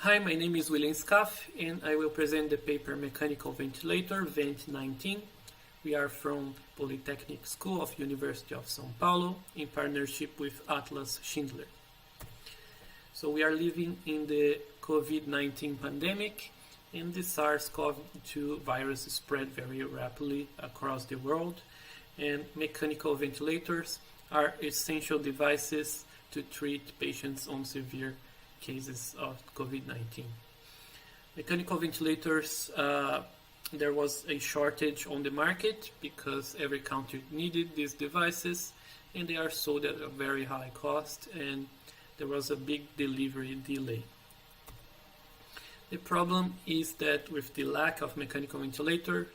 Hi, my name is William Scaff and I will present the paper Mechanical Ventilator VENT19. We are from Polytechnic School of University of São Paulo in partnership with Atlas Schindler. So we are living in the COVID-19 pandemic, and the SARS-CoV-2 virus spread very rapidly across the world, and mechanical ventilators are essential devices to treat patients on severe cases of COVID-19. Mechanical ventilators, there was a shortage on the market because every country needed these devices, and they are sold at a very high cost, and there was a big delivery delay. The problem is that with the lack of mechanical ventilators,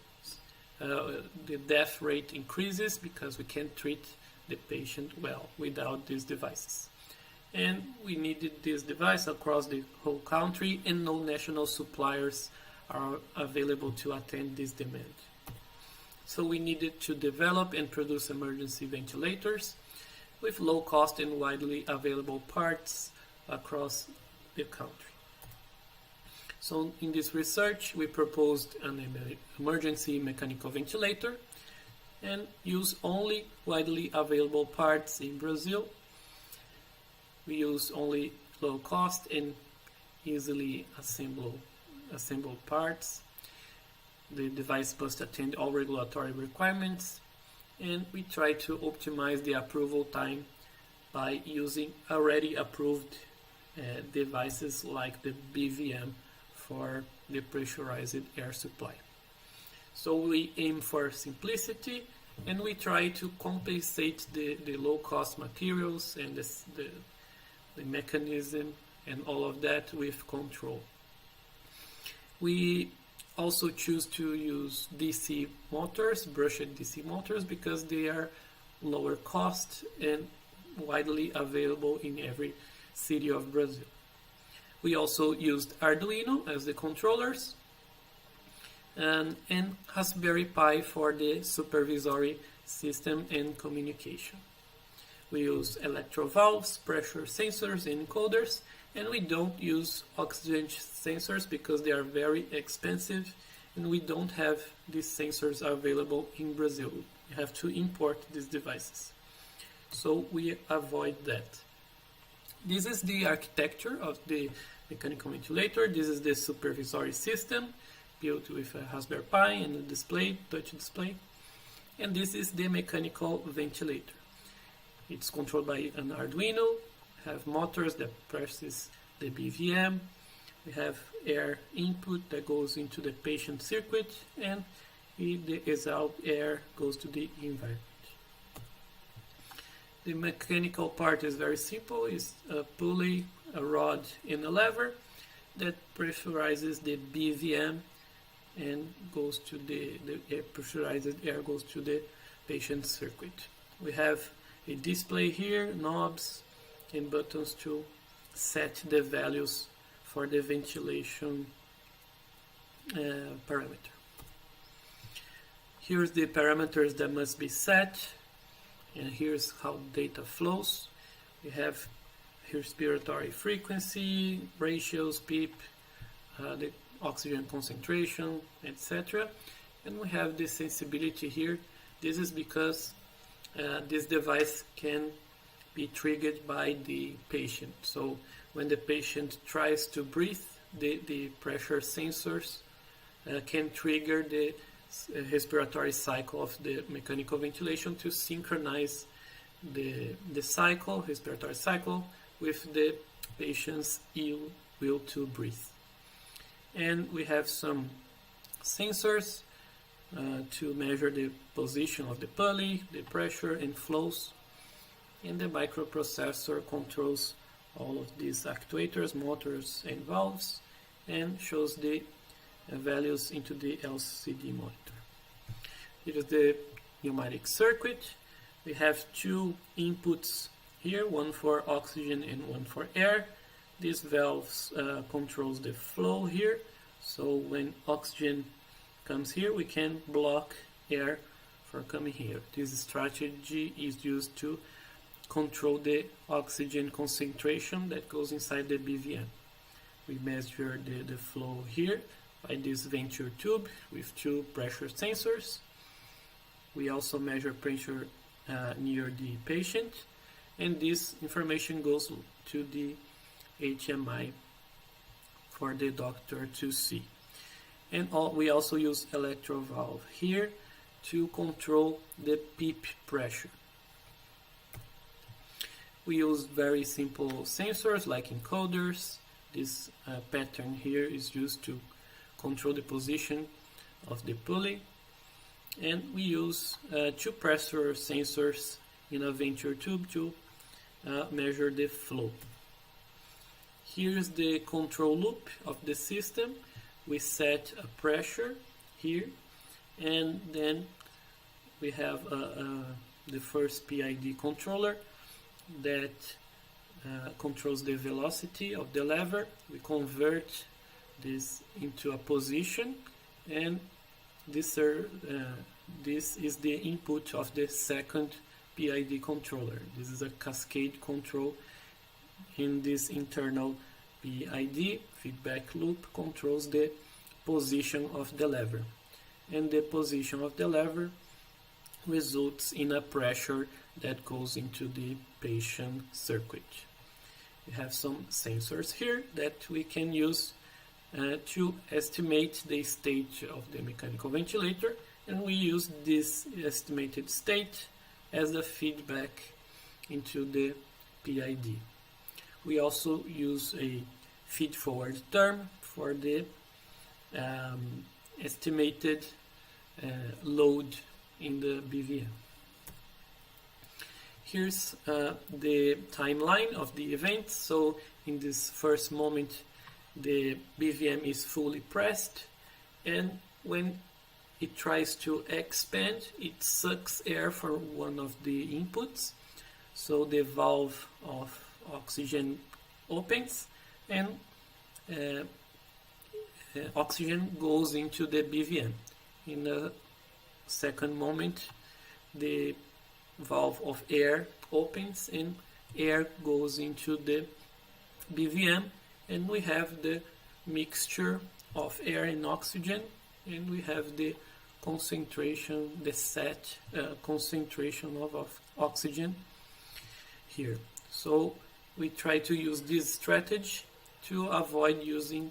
the death rate increases because we can't treat the patient well without these devices. And we needed this device across the whole country, and no national suppliers are available to attend this demand. So we needed to develop and produce emergency ventilators with low cost and widely available parts across the country. So in this research, we proposed an emergency mechanical ventilator and use only widely available parts in Brazil. We use only low cost and easily assembled parts. The device must attend all regulatory requirements, and we try to optimize the approval time by using already approved devices like the BVM for the pressurized air supply. So we aim for simplicity, and we try to compensate the low cost materials and the mechanism and all of that with control. We also choose to use DC motors, brushed DC motors, because they are lower cost and widely available in every city of Brazil. We also used Arduino as the controllers and Raspberry Pi for the supervisory system and communication. We use electro valves, pressure sensors, and encoders, and we don't use oxygen sensors because they are very expensive, and we don't have these sensors available in Brazil. We have to import these devices. So we avoid that. This is the architecture of the mechanical ventilator. This is the supervisory system built with a Raspberry Pi and a display, touch display. And this is the mechanical ventilator. It's controlled by an Arduino, have motors that presses the BVM, we have air input that goes into the patient circuit, and the exhaled air goes to the environment. The mechanical part is very simple. It's a pulley, a rod, and a lever that pressurizes the BVM and goes to the pressurized air goes to the patient circuit. We have a display here, knobs and buttons to set the values for the ventilation parameter. Here's the parameters that must be set, and here's how data flows. We have respiratory frequency, ratios, PEEP, the oxygen concentration, etc. And we have the sensibility here. This is because this device can be triggered by the patient. So when the patient tries to breathe, the pressure sensors can trigger the respiratory cycle of the mechanical ventilation to synchronize the respiratory cycle with the patient's will to breathe. And we have some sensors to measure the position of the pulley, the pressure and flows, and the microprocessor controls all of these actuators, motors and valves, and shows the values into the LCD monitor. Here is the pneumatic circuit. We have two inputs here, one for oxygen and one for air. These valves controls the flow here, so when oxygen comes here, we can block air for coming here. This strategy is used to control the oxygen concentration that goes inside the BVM. We measure the flow here by this venture tube with 2 pressure sensors. We also measure pressure near the patient, and this information goes to the HMI for the doctor to see. And we also use electro valve here to control the PEEP pressure. We use very simple sensors like encoders. This pattern here is used to control the position of the pulley. And we use 2 pressure sensors in a venture tube to measure the flow. Here's the control loop of the system. We set a pressure here, and then we have the first PID controller that controls the velocity of the lever. We convert this into a position, and this is the input of the second PID controller. This is a cascade control. In this internal PID, feedback loop, controls the position of the lever. And the position of the lever results in a pressure that goes into the patient circuit. We have some sensors here that we can use to estimate the state of the mechanical ventilator, and we use this estimated state as a feedback into the PID. We also use a feed-forward term for the estimated load in the BVM. Here's the timeline of the event. So in this first moment, the BVM is fully pressed, and when it tries to expand, it sucks air from one of the inputs. So the valve of oxygen opens, and oxygen goes into the BVM. In the second moment, the valve of air opens and air goes into the BVM, and we have the mixture of air and oxygen, and we have the concentration, the set concentration of oxygen here. So we try to use this strategy to avoid using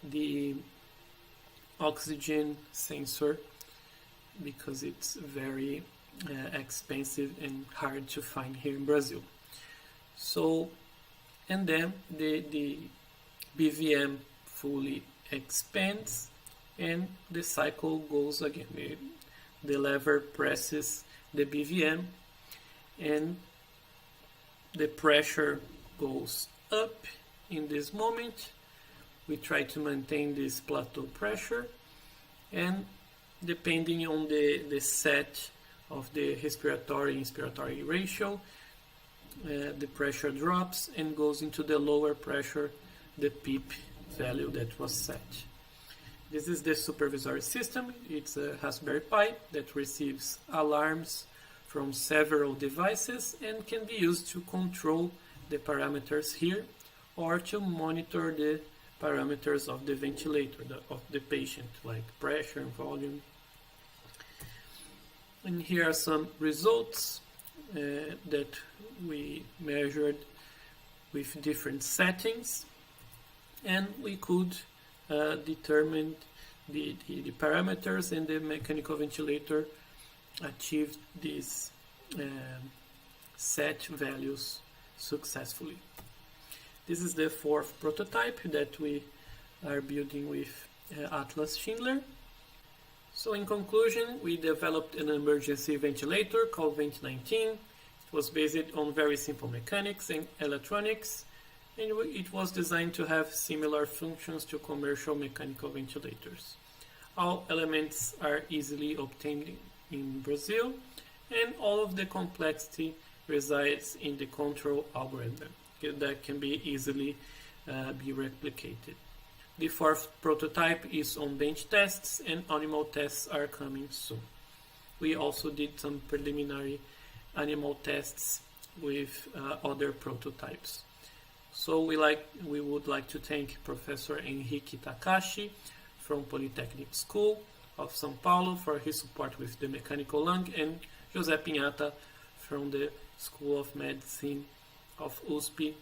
the oxygen sensor because it's very expensive and hard to find here in Brazil. So, and then the BVM fully expands and the cycle goes again. The lever presses the BVM and the pressure goes up. In this moment, we try to maintain this plateau pressure, and depending on the set of the respiratory-inspiratory ratio, the pressure drops and goes into the lower pressure, the PEEP value that was set. This is the supervisory system. It's a Raspberry Pi that receives alarms from several devices and can be used to control the parameters here or to monitor the parameters of the ventilator, of the patient, like pressure and volume. And here are some results that we measured with different settings, and we could determine the parameters, and the mechanical ventilator achieved these set values successfully. This is the fourth prototype that we are building with Atlas Schindler. So in conclusion, we developed an emergency ventilator called VENT19. It was based on very simple mechanics and electronics, and it was designed to have similar functions to commercial mechanical ventilators. All elements are easily obtained in Brazil, and all of the complexity resides in the control algorithm that can be easily be replicated. The fourth prototype is on bench tests, and animal tests are coming soon. We also did some preliminary animal tests with other prototypes. So we would like to thank Professor Henrique Takashi from Polytechnic School of São Paulo for his support with the mechanical lung, and José Pinhata from the School of Medicine of USP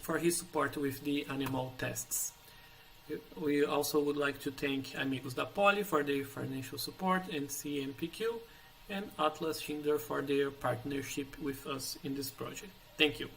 for his support with the animal tests. We also would like to thank Amigos da Poli for their financial support, and CMPQ and Atlas Schindler for their partnership with us in this project. Thank you.